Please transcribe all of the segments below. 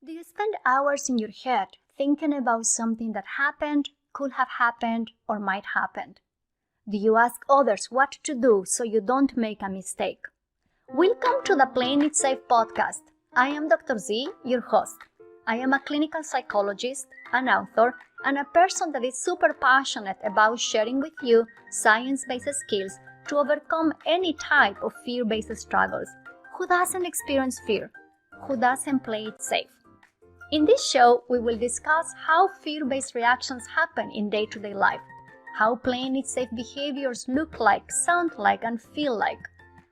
Do you spend hours in your head thinking about something that happened, could have happened, or might happen? Do you ask others what to do so you don't make a mistake? Welcome to the Playingitsafe podcast. I am Dr. Z, your host. I am a clinical psychologist, an author, and a person that is super passionate about sharing with you science-based skills to overcome any type of fear-based struggles. Who doesn't experience fear? Who doesn't play it safe? In this show, we will discuss how fear-based reactions happen in day-to-day life, how playing it safe behaviors look like, sound like, and feel like,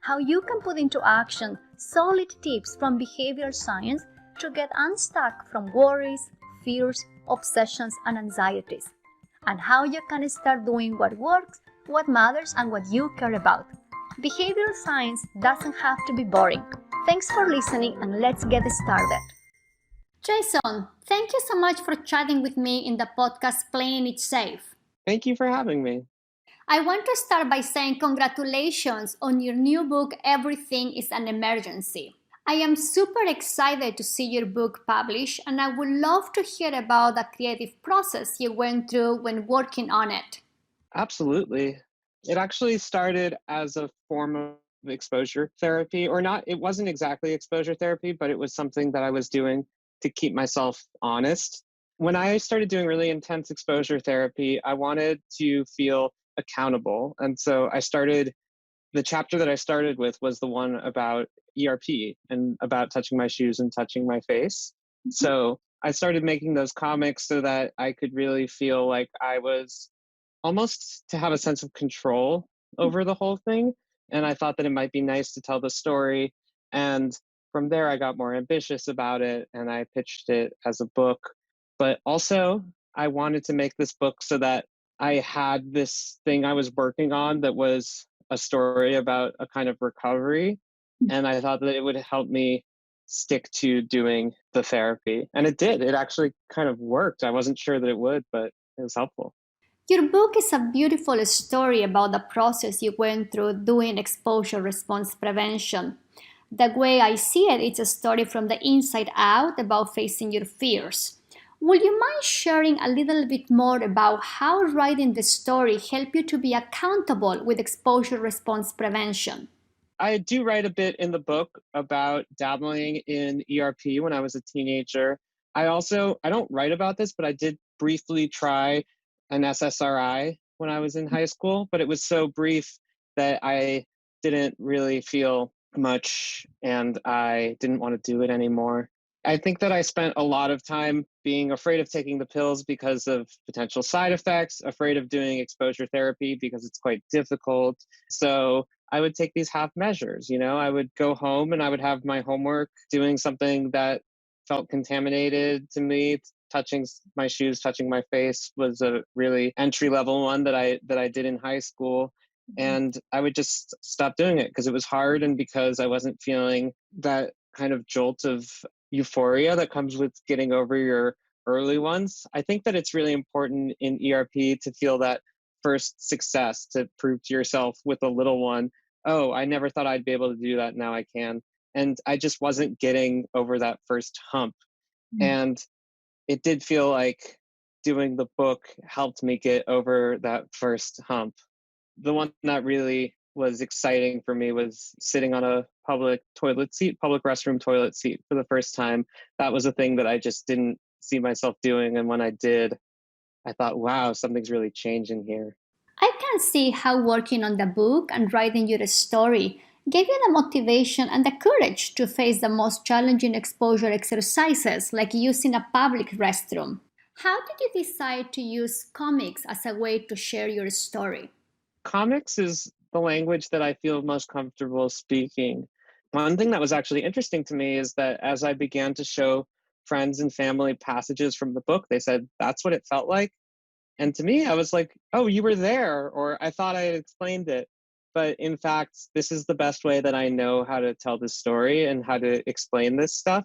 how you can put into action solid tips from behavioral science to get unstuck from worries, fears, obsessions, and anxieties, and how you can start doing what works, what matters, and what you care about. Behavioral science doesn't have to be boring. Thanks for listening, and let's get started. Jason, thank you so much for chatting with me in the podcast Playing It Safe. Thank you for having me. I want to start by saying congratulations on your new book, Everything is an Emergency. I am super excited to see your book published, and I would love to hear about the creative process you went through when working on it. Absolutely. It actually started as a form of exposure therapy, or not, it wasn't exactly exposure therapy, but it was something that I was doing to keep myself honest. When I started doing really intense exposure therapy, I wanted to feel accountable. And so the chapter that I started with was the one about ERP and about touching my shoes and touching my face. So I started making those comics so that I could really feel like I was almost to have a sense of control over the whole thing. And I thought that it might be nice to tell the story. And from there, I got more ambitious about it and I pitched it as a book. But also, I wanted to make this book so that I had this thing I was working on that was a story about a kind of recovery. And I thought that it would help me stick to doing the therapy. And it did. It actually kind of worked. I wasn't sure that it would, but it was helpful. Your book is a beautiful story about the process you went through doing exposure response prevention. The way I see it, it's a story from the inside out about facing your fears. Would you mind sharing a little bit more about how writing the story helped you to be accountable with exposure response prevention? I do write a bit in the book about dabbling in ERP when I was a teenager. I don't write about this, but I did briefly try an SSRI when I was in high school, but it was so brief that I didn't really feel much and I didn't want to do it anymore. I think that I spent a lot of time being afraid of taking the pills because of potential side effects, afraid of doing exposure therapy because it's quite difficult. So I would take these half measures, I would go home and I would have my homework doing something that felt contaminated to me. Touching my shoes, touching my face was a really entry-level one that I did in high school. And I would just stop doing it because it was hard and because I wasn't feeling that kind of jolt of euphoria that comes with getting over your early ones. I think that it's really important in ERP to feel that first success, to prove to yourself with a little one, oh, I never thought I'd be able to do that. Now I can. And I just wasn't getting over that first hump. And it did feel like doing the book helped me get over that first hump. The one that really was exciting for me was sitting on a public restroom toilet seat for the first time. That was a thing that I just didn't see myself doing. And when I did, I thought, wow, something's really changing here. I can see how working on the book and writing your story gave you the motivation and the courage to face the most challenging exposure exercises, like using a public restroom. How did you decide to use comics as a way to share your story? Comics is the language that I feel most comfortable speaking. One thing that was actually interesting to me is that as I began to show friends and family passages from the book, they said, that's what it felt like. And to me, I was like, oh, you were there, or I thought I had explained it. But in fact, this is the best way that I know how to tell this story and how to explain this stuff.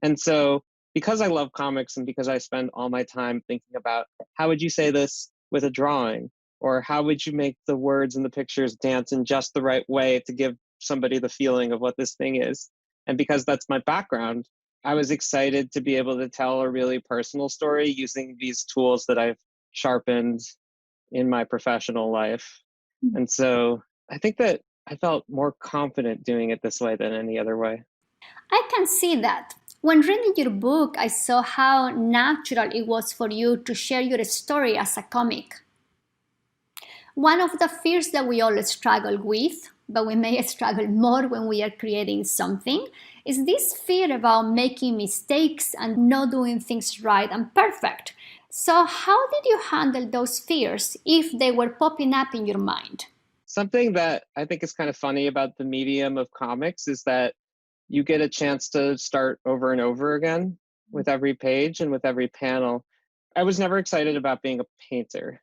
And so because I love comics and because I spend all my time thinking about how would you say this with a drawing, or how would you make the words and the pictures dance in just the right way to give somebody the feeling of what this thing is. And because that's my background, I was excited to be able to tell a really personal story using these tools that I've sharpened in my professional life. And so I think that I felt more confident doing it this way than any other way. I can see that. When reading your book, I saw how natural it was for you to share your story as a comic. One of the fears that we all struggle with, but we may struggle more when we are creating something, is this fear about making mistakes and not doing things right and perfect. So, how did you handle those fears if they were popping up in your mind? Something that I think is kind of funny about the medium of comics is that you get a chance to start over and over again with every page and with every panel. I was never excited about being a painter.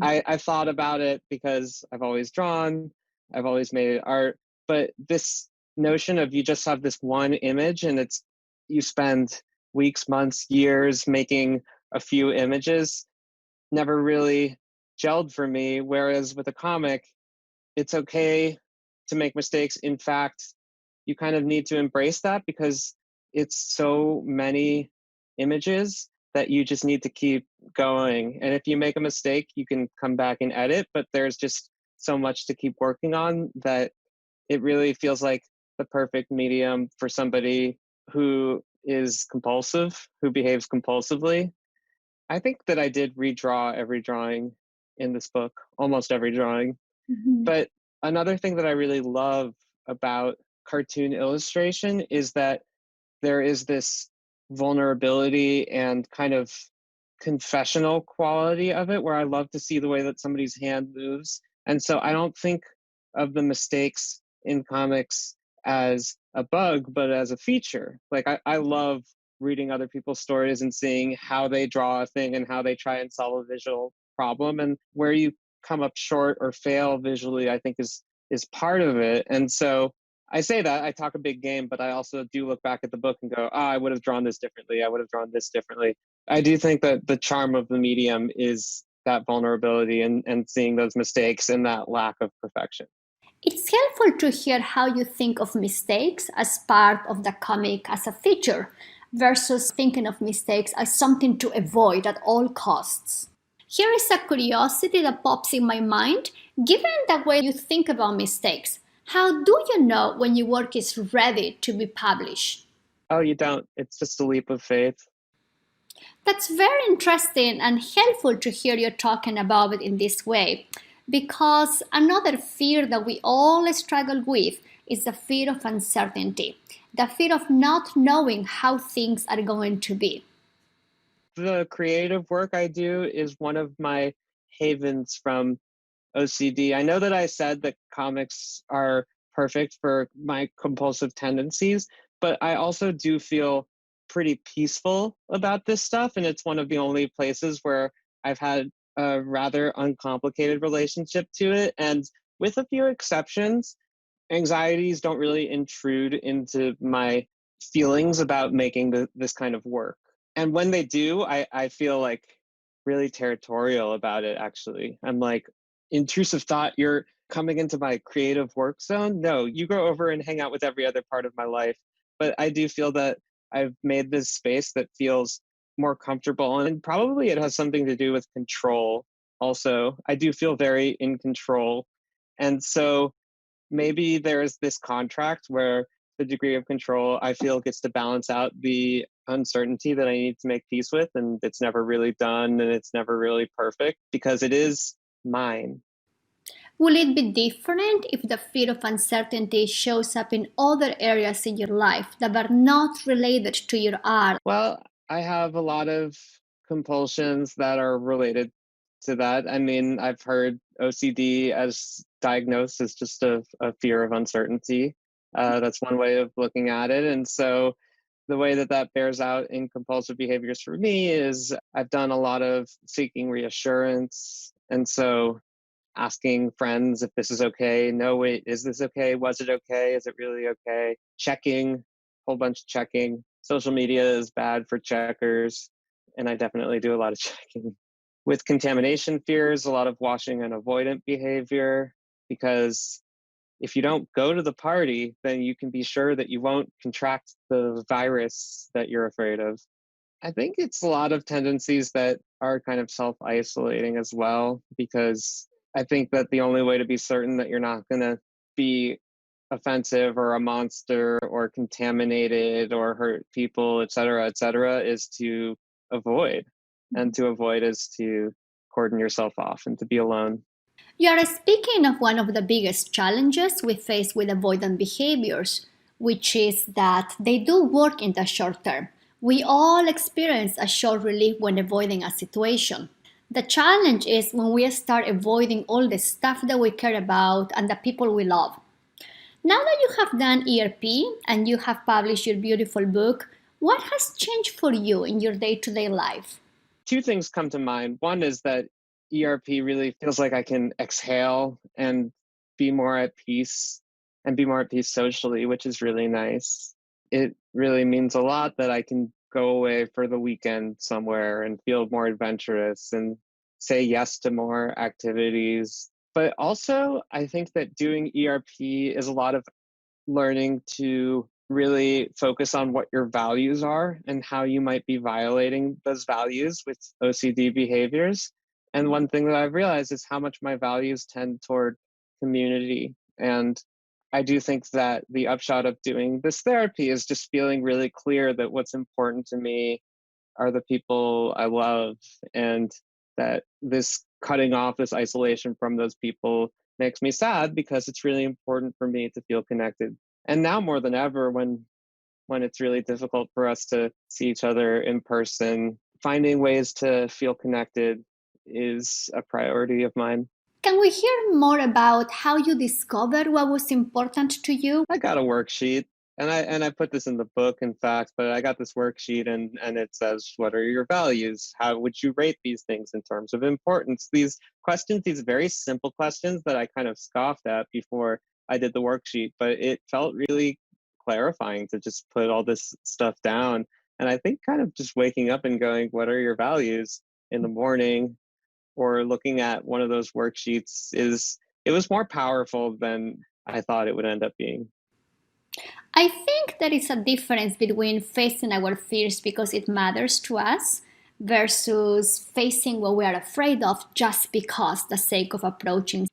I thought about it because I've always drawn, I've always made art, but this notion of you just have this one image and it's you spend weeks, months, years making a few images never really gelled for me. Whereas with a comic, it's okay to make mistakes. In fact, you kind of need to embrace that because it's so many images that you just need to keep going. And if you make a mistake, you can come back and edit, but there's just so much to keep working on that it really feels like the perfect medium for somebody who is compulsive, who behaves compulsively. I think that I did redraw every drawing in this book, almost every drawing. Mhm. But another thing that I really love about cartoon illustration is that there is this vulnerability and kind of confessional quality of it where I love to see the way that somebody's hand moves. And so I don't think of the mistakes in comics as a bug, but as a feature. Like I love reading other people's stories and seeing how they draw a thing and how they try and solve a visual problem. And where you come up short or fail visually, I think is part of it. And so I say that I talk a big game, but I also do look back at the book and go, oh, I would have drawn this differently. I would have drawn this differently. I do think that the charm of the medium is that vulnerability and seeing those mistakes and that lack of perfection. It's helpful to hear how you think of mistakes as part of the comic as a feature versus thinking of mistakes as something to avoid at all costs. Here is a curiosity that pops in my mind. Given the way you think about mistakes, how do you know when your work is ready to be published? Oh, you don't. It's just a leap of faith. That's very interesting and helpful to hear you talking about it in this way. Because another fear that we all struggle with is the fear of uncertainty, the fear of not knowing how things are going to be. The creative work I do is one of my havens from OCD. I know that I said that comics are perfect for my compulsive tendencies, but I also do feel pretty peaceful about this stuff. And it's one of the only places where I've had a rather uncomplicated relationship to it. And with a few exceptions, anxieties don't really intrude into my feelings about making this kind of work. And when they do, I feel like really territorial about it, actually. I'm like, intrusive thought, you're coming into my creative work zone? No, you go over and hang out with every other part of my life. But I do feel that I've made this space that feels more comfortable. And probably it has something to do with control also. I do feel very in control. And so maybe there's this contract where the degree of control I feel gets to balance out the uncertainty that I need to make peace with. And it's never really done and it's never really perfect because it is mine. Will it be different if the fear of uncertainty shows up in other areas in your life that are not related to your art? Well, I have a lot of compulsions that are related to that. I mean, I've heard OCD as diagnosed as just a fear of uncertainty. That's one way of looking at it. And so the way that that bears out in compulsive behaviors for me is I've done a lot of seeking reassurance. And so asking friends if this is okay. No, wait, is this okay? Was it okay? Is it really okay? Checking, whole bunch of checking. Social media is bad for checkers. And I definitely do a lot of checking. With contamination fears, a lot of washing and avoidant behavior because if you don't go to the party, then you can be sure that you won't contract the virus that you're afraid of. I think it's a lot of tendencies that are kind of self-isolating as well, because I think that the only way to be certain that you're not going to be offensive or a monster or contaminated or hurt people, et cetera, is to avoid. And to avoid is to cordon yourself off and to be alone. You are speaking of one of the biggest challenges we face with avoidant behaviors, which is that they do work in the short term. We all experience a short relief when avoiding a situation. The challenge is when we start avoiding all the stuff that we care about and the people we love. Now that you have done ERP and you have published your beautiful book, what has changed for you in your day to day life? Two things come to mind. One is that ERP really feels like I can exhale and be more at peace and be more at peace socially, which is really nice. It really means a lot that I can go away for the weekend somewhere and feel more adventurous and say yes to more activities. But also, I think that doing ERP is a lot of learning to really focus on what your values are and how you might be violating those values with OCD behaviors. And one thing that I've realized is how much my values tend toward community. And I do think that the upshot of doing this therapy is just feeling really clear that what's important to me are the people I love, and that this cutting off, this isolation from those people makes me sad because it's really important for me to feel connected. And now more than ever, when it's really difficult for us to see each other in person, finding ways to feel connected is a priority of mine. Can we hear more about how you discovered what was important to you? I got a worksheet, and I put this in the book, in fact, but I got this worksheet, and it says, what are your values? How would you rate these things in terms of importance? These questions, these very simple questions that I kind of scoffed at before I did the worksheet, but it felt really clarifying to just put all this stuff down. And I think kind of just waking up and going, what are your values in the morning, or looking at one of those worksheets, it was more powerful than I thought it would end up being. I think there is a difference between facing our fears because it matters to us versus facing what we are afraid of just because the sake of approaching.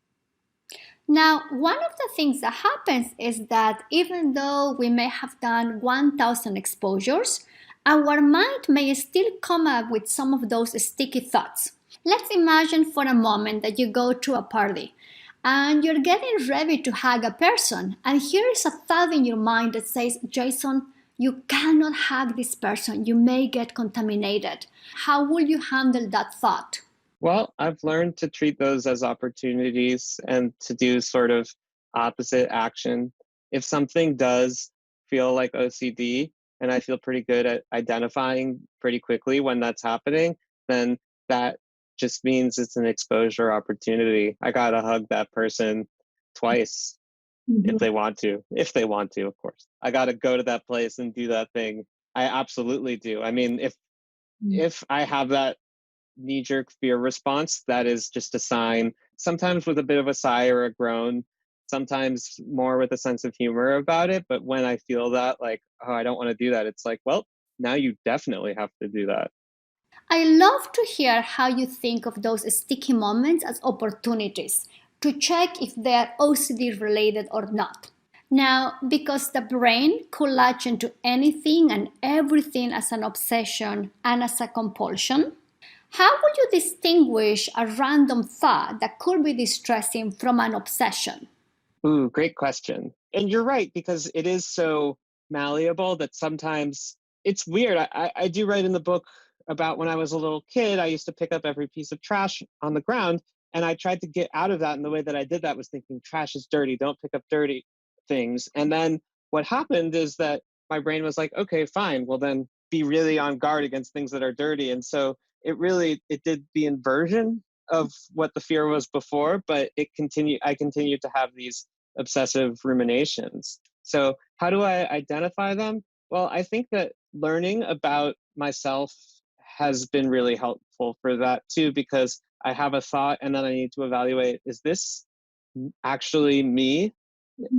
Now, one of the things that happens is that even though we may have done 1,000 exposures, our mind may still come up with some of those sticky thoughts. Let's imagine for a moment that you go to a party and you're getting ready to hug a person, and here is a thought in your mind that says, Jason, you cannot hug this person, you may get contaminated. How will you handle that thought? Well, I've learned to treat those as opportunities and to do sort of opposite action. If something does feel like OCD, and I feel pretty good at identifying pretty quickly when that's happening, then that just means it's an exposure opportunity. I gotta hug that person twice if they want to, of course. I gotta go to that place and do that thing. I absolutely do. I mean, if I have that knee-jerk fear response, that is just a sign, sometimes with a bit of a sigh or a groan, sometimes more with a sense of humor about it. But when I feel that, like, oh, I don't want to do that, it's like, well, now you definitely have to do that. I love to hear how you think of those sticky moments as opportunities to check if they're OCD related or not. Now, because the brain could latch into anything and everything as an obsession and as a compulsion, how would you distinguish a random thought that could be distressing from an obsession? Ooh, great question. And you're right, because it is so malleable that sometimes it's weird. I do write in the book about when I was a little kid, I used to pick up every piece of trash on the ground. And I tried to get out of that. And the way that I did that was thinking trash is dirty. Don't pick up dirty things. And then what happened is that my brain was like, okay, fine. Well, then be really on guard against things that are dirty. And so it did the inversion of what the fear was before, but I continued to have these obsessive ruminations. So how do I identify them? Well, I think that learning about myself has been really helpful for that too, because I have a thought and then I need to evaluate, is this actually me?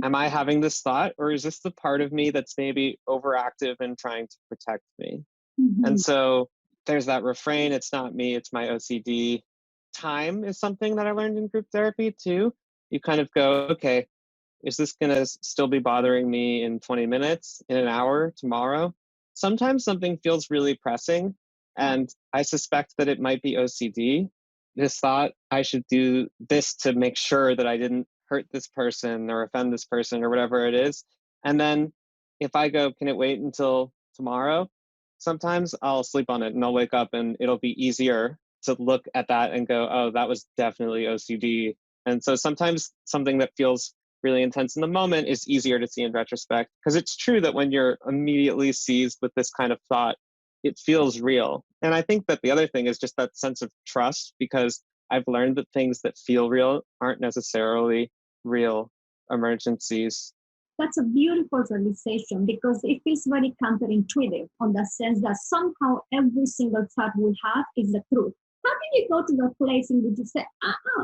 Am I having this thought, or is this the part of me that's maybe overactive and trying to protect me? And so there's that refrain, it's not me, it's my OCD. Time is something that I learned in group therapy too. You kind of go, okay, is this going to still be bothering me in 20 minutes, in an hour, tomorrow? Sometimes something feels really pressing, and I suspect that it might be OCD. This thought, I should do this to make sure that I didn't hurt this person or offend this person or whatever it is. And then if I go, can it wait until tomorrow? Sometimes I'll sleep on it and I'll wake up and it'll be easier to look at that and go, oh, that was definitely OCD. And so sometimes something that feels really intense in the moment is easier to see in retrospect, because it's true that when you're immediately seized with this kind of thought, it feels real. And I think that the other thing is just that sense of trust, because I've learned that things that feel real aren't necessarily real emergencies. That's a beautiful realization, because it feels very counterintuitive on the sense that somehow every single thought we have is the truth. How did you go to the place in which you say,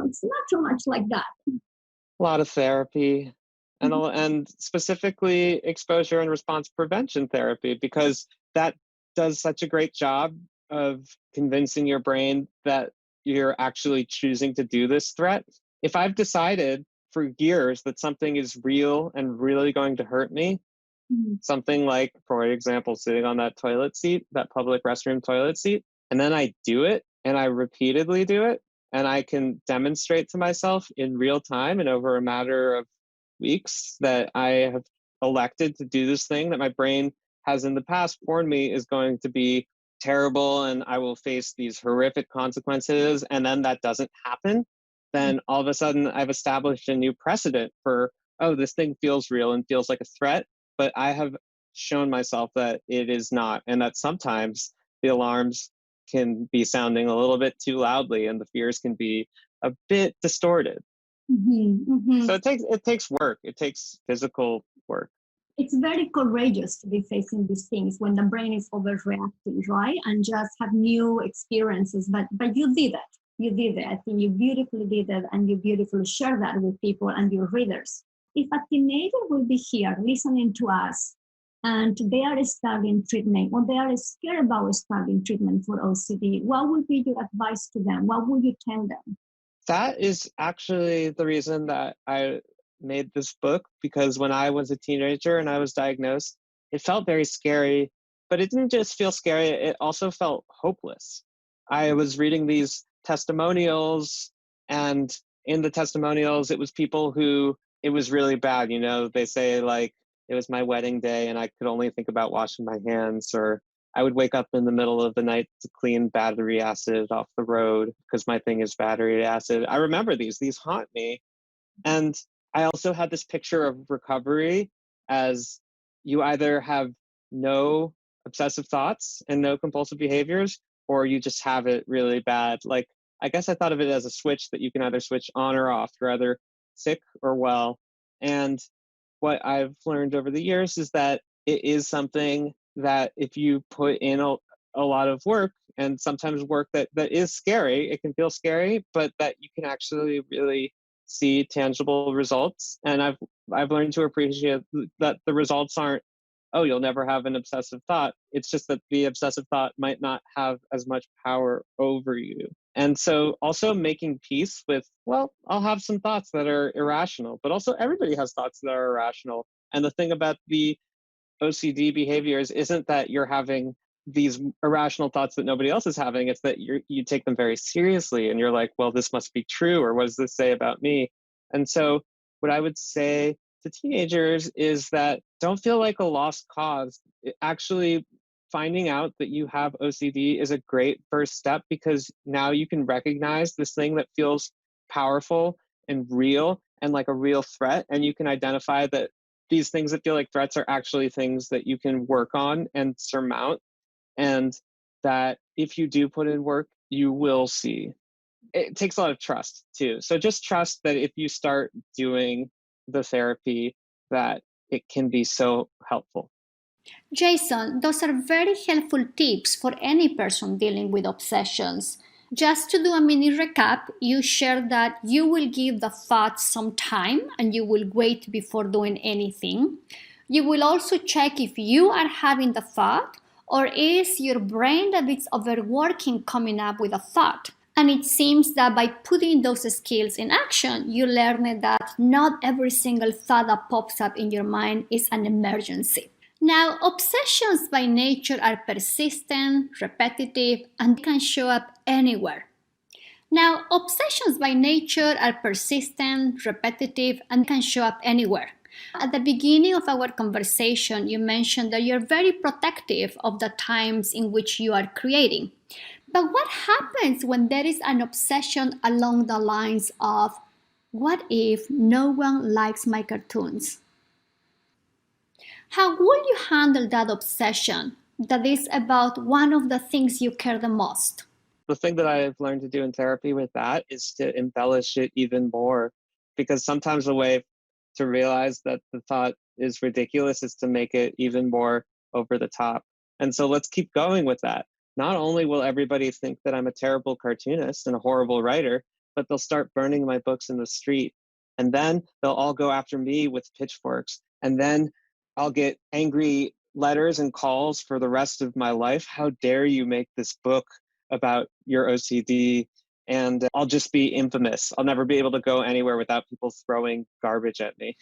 it's not too much like that? A lot of therapy, and specifically exposure and response prevention therapy, because that does such a great job of convincing your brain that you're actually choosing to do this threat. If I've decided for years that something is real and really going to hurt me, something like, for example, sitting on that toilet seat, that public restroom toilet seat, and then I do it and I repeatedly do it, and I can demonstrate to myself in real time and over a matter of weeks that I have elected to do this thing that my brain has in the past warned me is going to be terrible and I will face these horrific consequences, and then that doesn't happen, then all of a sudden I've established a new precedent for, oh, this thing feels real and feels like a threat, but I have shown myself that it is not, and that sometimes the alarms can be sounding a little bit too loudly and the fears can be a bit distorted. So it takes work. It takes physical work. It's very courageous to be facing these things when the brain is overreacting, right? And just have new experiences. But you did it. You did it. I think you beautifully did it, and you beautifully share that with people and your readers. If a teenager will be here listening to us and they are starting treatment, or they are scared about starting treatment for OCD, what would be your advice to them? What would you tell them? That is actually the reason that I made this book, because when I was a teenager and I was diagnosed, it felt very scary, but it didn't just feel scary, it also felt hopeless. I was reading these testimonials, and in the testimonials, it was people who, it was really bad. You know, they say like, it was my wedding day and I could only think about washing my hands, or I would wake up in the middle of the night to clean battery acid off the road because my thing is battery acid. I remember these haunt me. And I also had this picture of recovery as you either have no obsessive thoughts and no compulsive behaviors, or you just have it really bad. Like, I guess I thought of it as a switch that you can either switch on or off. You're either sick or well. And what I've learned over the years is that it is something that if you put in a lot of work, and sometimes work that is scary, it can feel scary, but that you can actually really see tangible results. And I've learned to appreciate that the results aren't, oh, you'll never have an obsessive thought. It's just that the obsessive thought might not have as much power over you. And so also making peace with, well, I'll have some thoughts that are irrational, but also everybody has thoughts that are irrational. And the thing about the OCD behaviors isn't that you're having these irrational thoughts that nobody else is having. It's that you take them very seriously and you're like, well, this must be true, or what does this say about me? And so what I would say to teenagers is that don't feel like a lost cause. Actually, finding out that you have OCD is a great first step, because now you can recognize this thing that feels powerful and real and like a real threat, and you can identify that these things that feel like threats are actually things that you can work on and surmount, and that if you do put in work, you will see. It takes a lot of trust too. So just trust that if you start doing the therapy, that it can be so helpful. Jason, those are very helpful tips for any person dealing with obsessions. Just to do a mini recap, you shared that you will give the thoughts some time and you will wait before doing anything. You will also check if you are having the thought or is your brain that is overworking coming up with a thought. And it seems that by putting those skills in action, you learn that not every single thought that pops up in your mind is an emergency. Now, obsessions by nature are persistent, repetitive, and can show up anywhere. Now, obsessions by nature are persistent, repetitive, and can show up anywhere. At the beginning of our conversation, you mentioned that you're very protective of the times in which you are creating. But what happens when there is an obsession along the lines of, what if no one likes my cartoons? How will you handle that obsession that is about one of the things you care the most? The thing that I've learned to do in therapy with that is to embellish it even more, because sometimes the way to realize that the thought is ridiculous is to make it even more over the top. And so let's keep going with that. Not only will everybody think that I'm a terrible cartoonist and a horrible writer, but they'll start burning my books in the street. And then they'll all go after me with pitchforks. And then I'll get angry letters and calls for the rest of my life. How dare you make this book about your OCD? And I'll just be infamous. I'll never be able to go anywhere without people throwing garbage at me.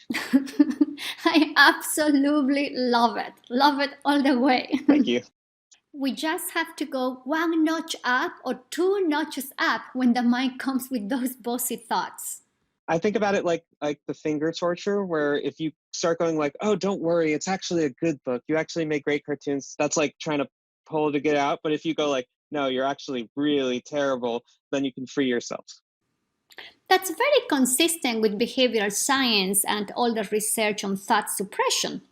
I absolutely love it. Love it all the way. Thank you. We just have to go one notch up or two notches up when the mind comes with those bossy thoughts. I think about it like the finger torture, where if you start going like, oh, don't worry, it's actually a good book. You actually make great cartoons. That's like trying to pull to get out. But if you go like, no, you're actually really terrible, then you can free yourself. That's very consistent with behavioral science and all the research on thought suppression.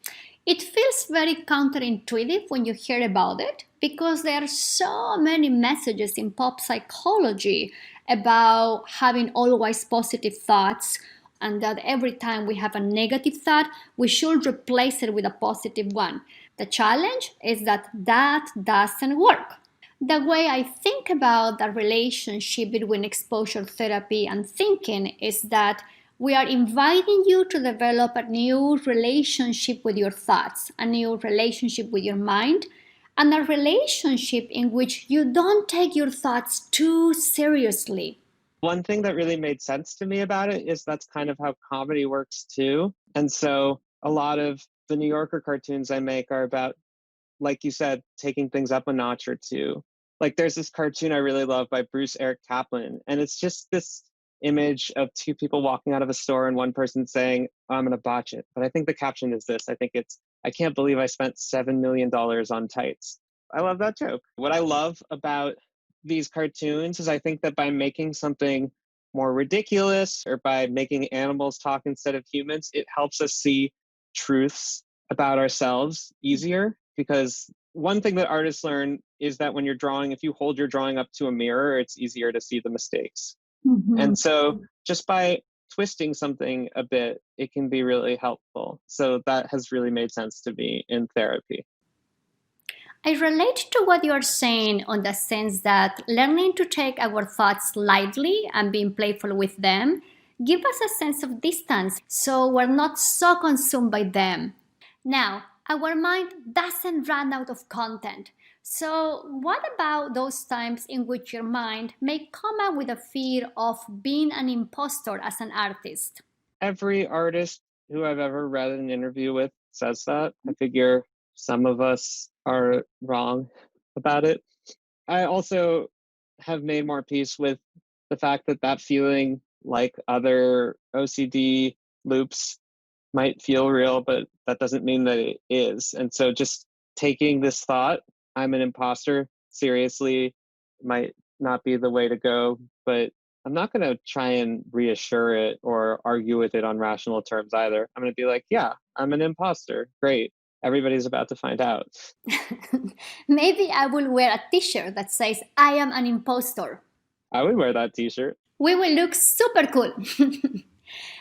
It feels very counterintuitive when you hear about it because there are so many messages in pop psychology about having always positive thoughts and that every time we have a negative thought, we should replace it with a positive one. The challenge is that that doesn't work. The way I think about the relationship between exposure therapy and thinking is that we are inviting you to develop a new relationship with your thoughts, a new relationship with your mind, and a relationship in which you don't take your thoughts too seriously. One thing that really made sense to me about it is that's kind of how comedy works too. And so a lot of the New Yorker cartoons I make are about, like you said, taking things up a notch or two. Like there's this cartoon I really love by Bruce Eric Kaplan, and it's just this image of two people walking out of a store and one person saying, oh, I'm going to botch it. But I think the caption is this. I think it's, I can't believe I spent $7 million on tights. I love that joke. What I love about these cartoons is I think that by making something more ridiculous or by making animals talk instead of humans, it helps us see truths about ourselves easier. Because one thing that artists learn is that when you're drawing, if you hold your drawing up to a mirror, it's easier to see the mistakes. Mm-hmm. And so just by twisting something a bit, it can be really helpful. So that has really made sense to me in therapy. I relate to what you're saying on the sense that learning to take our thoughts lightly and being playful with them give us a sense of distance so we're not so consumed by them. Now, our mind doesn't run out of content. So what about those times in which your mind may come up with a fear of being an imposter as an artist? Every artist who I've ever read an interview with says that. I figure some of us are wrong about it. I also have made more peace with the fact that that feeling, like other OCD loops, might feel real, but that doesn't mean that it is. And so just taking this thought, I'm an imposter, seriously, might not be the way to go, but I'm not going to try and reassure it or argue with it on rational terms either. I'm going to be like, yeah, I'm an imposter. Great. Everybody's about to find out. Maybe I will wear a t-shirt that says, I am an imposter. I would wear that t-shirt. We will look super cool.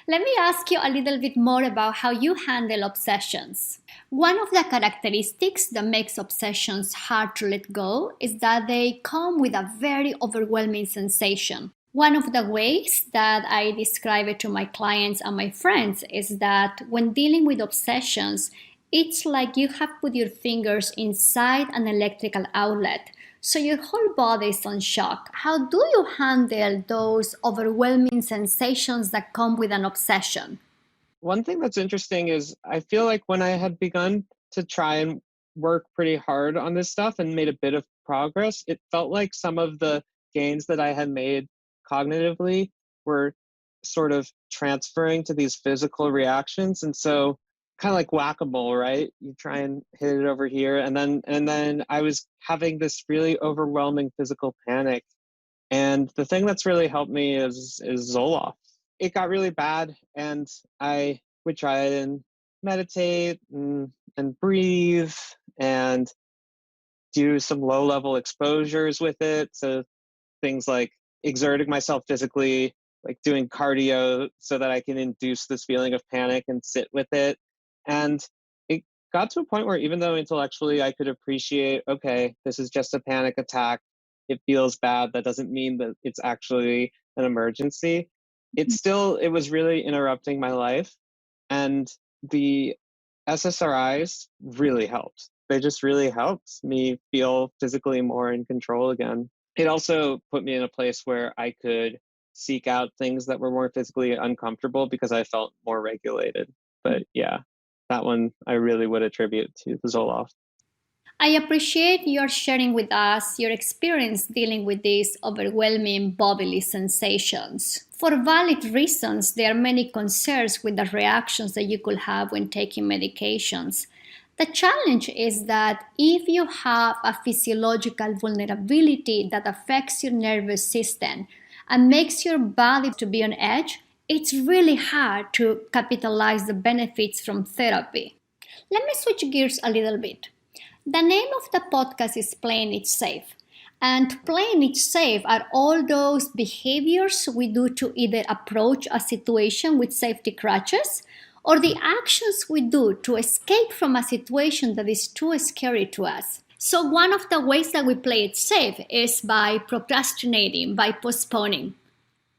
Let me ask you a little bit more about how you handle obsessions. One of the characteristics that makes obsessions hard to let go is that they come with a very overwhelming sensation. One of the ways that I describe it to my clients and my friends is that when dealing with obsessions, it's like you have put your fingers inside an electrical outlet. So your whole body is on shock. How do you handle those overwhelming sensations that come with an obsession? One thing that's interesting is I feel like when I had begun to try and work pretty hard on this stuff and made a bit of progress, it felt like some of the gains that I had made cognitively were sort of transferring to these physical reactions. And so kind of like whack-a-mole, right? You try and hit it over here, and then I was having this really overwhelming physical panic. And the thing that's really helped me is Zoloft. It got really bad, and I would try and meditate and breathe and do some low-level exposures with it. So things like exerting myself physically, like doing cardio so that I can induce this feeling of panic and sit with it. And it got to a point where even though intellectually I could appreciate, okay, this is just a panic attack, it feels bad, that doesn't mean that it's actually an emergency. It was really interrupting my life. And the SSRIs really helped. They just really helped me feel physically more in control again. It also put me in a place where I could seek out things that were more physically uncomfortable because I felt more regulated. But yeah, that one I really would attribute to the Zoloft. I appreciate your sharing with us your experience dealing with these overwhelming bodily sensations. For valid reasons, there are many concerns with the reactions that you could have when taking medications. The challenge is that if you have a physiological vulnerability that affects your nervous system and makes your body to be on edge, it's really hard to capitalize the benefits from therapy. Let me switch gears a little bit. The name of the podcast is Playing It Safe. And playing it safe are all those behaviors we do to either approach a situation with safety crutches or the actions we do to escape from a situation that is too scary to us. So, one of the ways that we play it safe is by procrastinating, by postponing.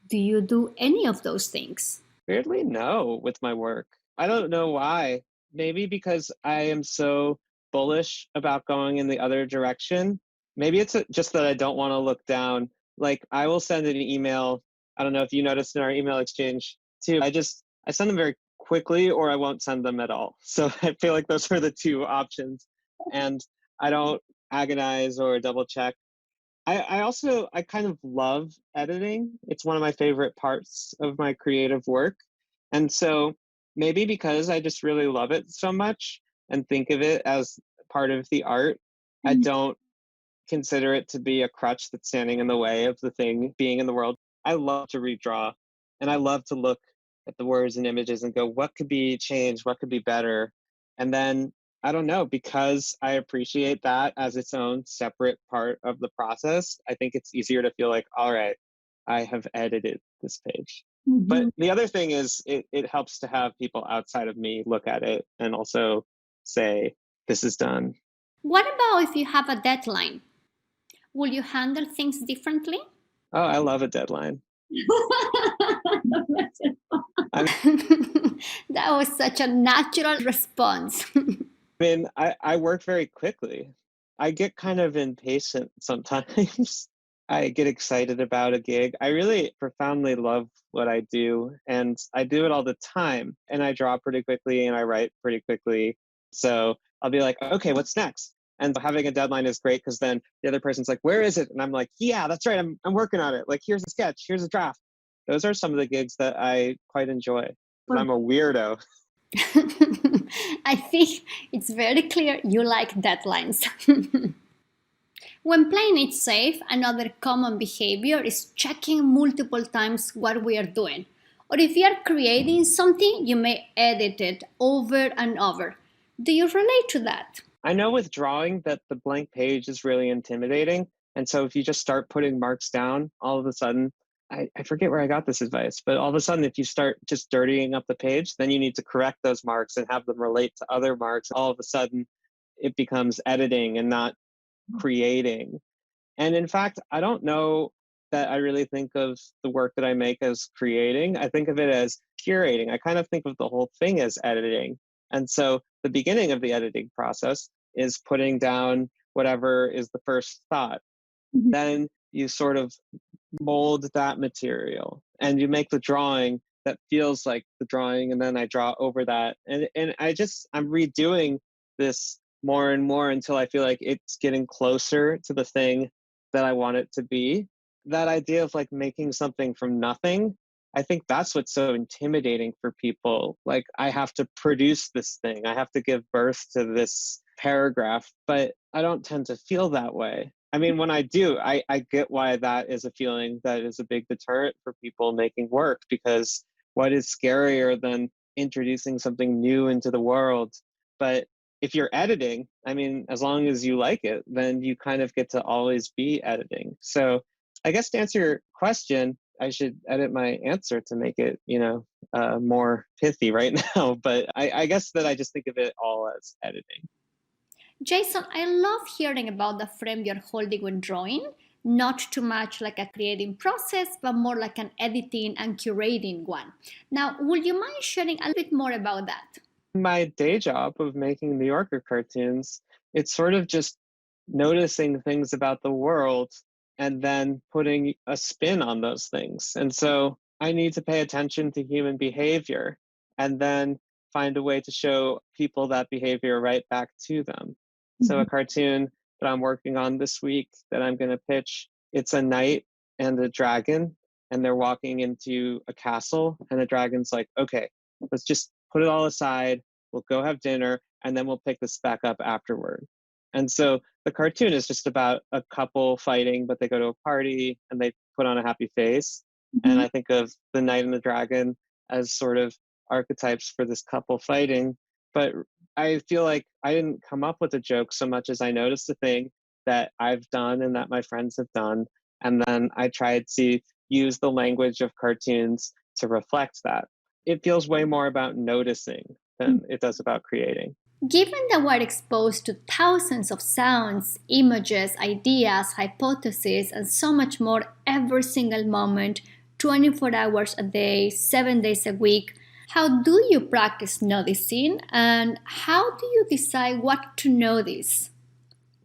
Do you do any of those things? Weirdly, no, with my work. I don't know why. Maybe because I am so bullish about going in the other direction. Maybe it's just that I don't want to look down. Like I will send an email. I don't know if you noticed in our email exchange too. I send them very quickly or I won't send them at all. So I feel like those are the two options. And I don't agonize or double check. I kind of love editing. It's one of my favorite parts of my creative work. And so maybe because I just really love it so much and think of it as part of the art, I don't consider it to be a crutch that's standing in the way of the thing being in the world. I love to redraw and I love to look at the words and images and go, what could be changed? What could be better? And then I don't know, because I appreciate that as its own separate part of the process, I think it's easier to feel like, all right, I have edited this page. Mm-hmm. But the other thing is it helps to have people outside of me look at it and also say, this is done. What about if you have a deadline? Will you handle things differently? Oh, I love a deadline. That was such a natural response. I mean, I work very quickly. I get kind of impatient sometimes. I get excited about a gig. I really profoundly love what I do, and I do it all the time. And I draw pretty quickly and I write pretty quickly. So I'll be like, okay, what's next? And having a deadline is great because then the other person's like, where is it? And I'm like, yeah, that's right. I'm working on it. Like, here's a sketch. Here's a draft. Those are some of the gigs that I quite enjoy. I'm a weirdo. I think it's very clear you like deadlines. When playing it safe, another common behavior is checking multiple times what we are doing. Or if you are creating something, you may edit it over and over. Do you relate to that? I know with drawing that the blank page is really intimidating. And so if you just start putting marks down, all of a sudden, I forget where I got this advice, but all of a sudden, if you start just dirtying up the page, then you need to correct those marks and have them relate to other marks. All of a sudden, it becomes editing and not creating. And in fact, I don't know that I really think of the work that I make as creating. I think of it as curating. I kind of think of the whole thing as editing. And so the beginning of the editing process is putting down whatever is the first thought. Mhm. Then you sort of mold that material and you make the drawing that feels like the drawing, and then I draw over that. And I'm redoing this more and more until I feel like it's getting closer to the thing that I want it to be. That idea of like making something from nothing, I think that's what's so intimidating for people. Like, I have to produce this thing, I have to give birth to this paragraph, but I don't tend to feel that way. I mean, when I do, I get why that is a feeling that is a big deterrent for people making work, because what is scarier than introducing something new into the world? But if you're editing, I mean, as long as you like it, then you kind of get to always be editing. So I guess to answer your question, I should edit my answer to make it, more pithy right now. But I guess that I just think of it all as editing. Jason, I love hearing about the frame you're holding when drawing. Not too much like a creating process, but more like an editing and curating one. Now, would you mind sharing a little bit more about that? My day job of making New Yorker cartoons, it's sort of just noticing things about the world and then putting a spin on those things. And so I need to pay attention to human behavior and then find a way to show people that behavior right back to them. So a cartoon that I'm working on this week that I'm going to pitch, it's a knight and a dragon, and they're walking into a castle, and the dragon's like, okay, let's just put it all aside, we'll go have dinner, and then we'll pick this back up afterward. And so the cartoon is just about a couple fighting, but they go to a party and they put on a happy face. And I think of the knight and the dragon as sort of archetypes for this couple fighting. But I feel like I didn't come up with a joke so much as I noticed a thing that I've done and that my friends have done. And then I tried to use the language of cartoons to reflect that. It feels way more about noticing than it does about creating. Given that we're exposed to thousands of sounds, images, ideas, hypotheses, and so much more every single moment, 24 hours a day, 7 days a week, how do you practice noticing, and how do you decide what to notice?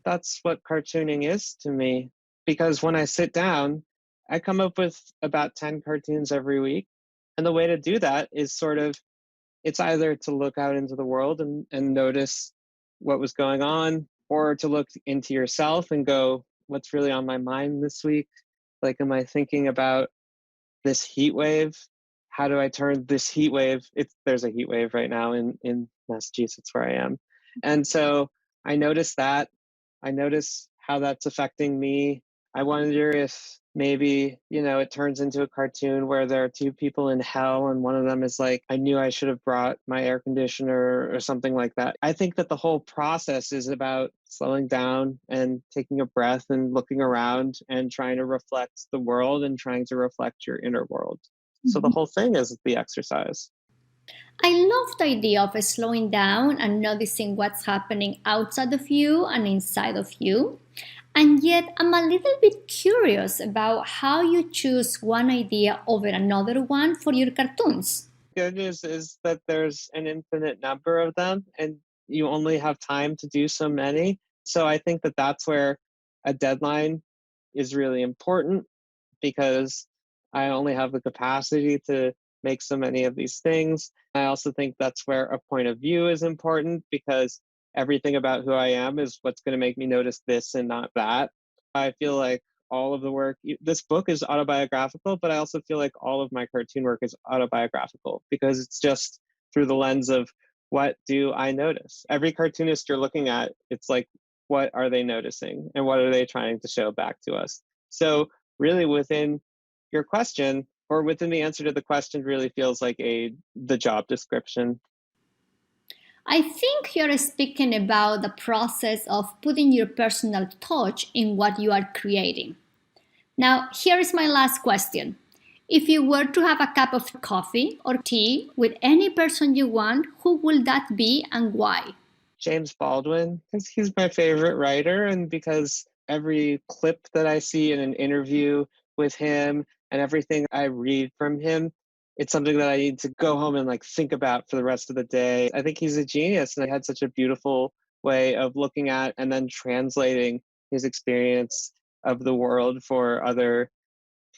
That's what cartooning is to me, because when I sit down, I come up with about 10 cartoons every week. And the way to do that is sort of, it's either to look out into the world and notice what was going on, or to look into yourself and go, what's really on my mind this week? Like, am I thinking about this heat wave? How do I turn this heat wave? There's a heat wave right now in Massachusetts where I am. And so I notice that. I notice how that's affecting me. I wonder if maybe, it turns into a cartoon where there are two people in hell and one of them is like, I knew I should have brought my air conditioner or something like that. I think that the whole process is about slowing down and taking a breath and looking around and trying to reflect the world and trying to reflect your inner world. So the whole thing is the exercise. I love the idea of slowing down and noticing what's happening outside of you and inside of you. And yet, I'm a little bit curious about how you choose one idea over another one for your cartoons. Good news is that there's an infinite number of them and you only have time to do so many. So I think that that's where a deadline is really important, because I only have the capacity to make so many of these things. I also think that's where a point of view is important, because everything about who I am is what's going to make me notice this and not that. I feel like all of the work, this book is autobiographical, but I also feel like all of my cartoon work is autobiographical, because it's just through the lens of, what do I notice? Every cartoonist you're looking at, it's like, what are they noticing and what are they trying to show back to us? So really within your question, or within the answer to the question, really feels like the job description. I think you're speaking about the process of putting your personal touch in what you are creating. Now, here is my last question. If you were to have a cup of coffee or tea with any person you want, who will that be and why? James Baldwin, because he's my favorite writer, and because every clip that I see in an interview with him and everything I read from him, it's something that I need to go home and like think about for the rest of the day. I think he's a genius, and he had such a beautiful way of looking at and then translating his experience of the world for other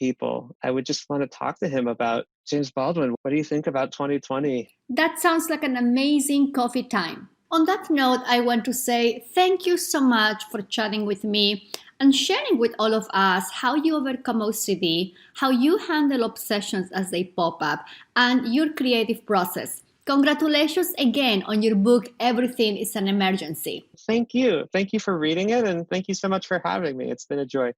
people. I would just want to talk to him about James Baldwin. What do you think about 2020? That sounds like an amazing coffee time. On that note, I want to say thank you so much for chatting with me and sharing with all of us how you overcome OCD, how you handle obsessions as they pop up, and your creative process. Congratulations again on your book, Everything is an Emergency. Thank you. Thank you for reading it, and thank you so much for having me. It's been a joy.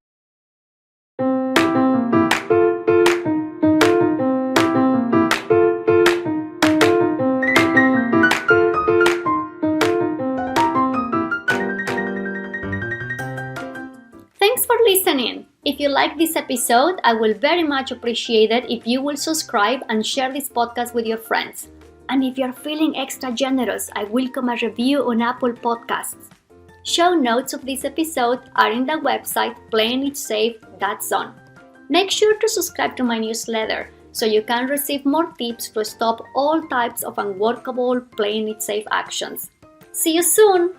Thanks for listening. If you like this episode, I will very much appreciate it if you will subscribe and share this podcast with your friends. And if you're feeling extra generous, I welcome a review on Apple Podcasts. Show notes of this episode are in the website playingitsafe.zone. Make sure to subscribe to my newsletter so you can receive more tips to stop all types of unworkable Playing It Safe actions. See you soon!